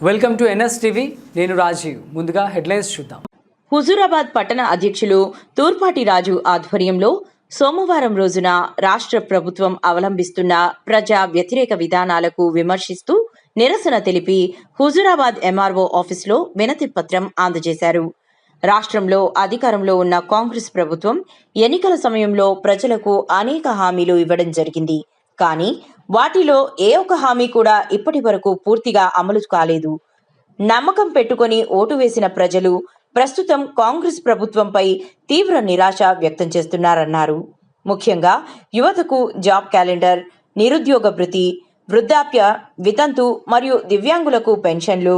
Welcome to NS TV. నేను రాజీవ్. ముందుగా headlines చూద్దాం. హుజూరాబాద్ పట్టణ అధ్యక్షులు తూర్పాటి రాజు ఆధ్వర్యంలో సోమవారం రోజున రాష్ట్ర ప్రభుత్వం అవలంబిస్తున్న ప్రజా వ్యతిరేక విధానాలకు విమర్శిస్తూ నిరసన తెలిపి హుజూరాబాద్ ఎంఆర్ఓ ఆఫీసులో వినతి పత్రం అందజేశారు. రాష్ట్రంలో అధికారంలో ఉన్న కాంగ్రెస్ ప్రభుత్వం ఎన్నికల సమయంలో ప్రజలకు అనేక హామీలు ఇవ్వడం జరిగింది. కానీ వాటిలో ఏ ఒక్క హామీ కూడా ఇప్పటి వరకు పూర్తిగా అమలు కాలేదు. నమ్మకం పెట్టుకొని ఓటు వేసిన ప్రజలు ప్రస్తుతం కాంగ్రెస్ ప్రభుత్వంపై తీవ్ర నిరాశ వ్యక్తం చేస్తున్నారన్నారు. ముఖ్యంగా యువతకు జాబ్ క్యాలెండర్, నిరుద్యోగ భృతి, వృద్ధాప్య, వితంతు మరియు దివ్యాంగులకు పెన్షన్లు,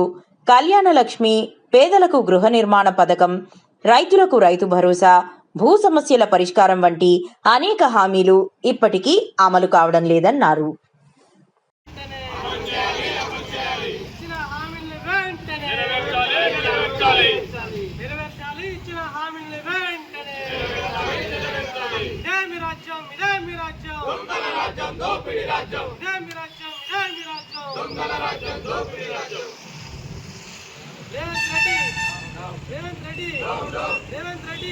కళ్యాణ లక్ష్మి, పేదలకు గృహ నిర్మాణ పథకం, రైతులకు రైతు భరోసా, భూ సమస్యల పరిష్కారం వంటి అనేక హామీలు ఇప్పటికీ అమలు కావడం లేదన్నారు. రేవంత్ రెడ్డి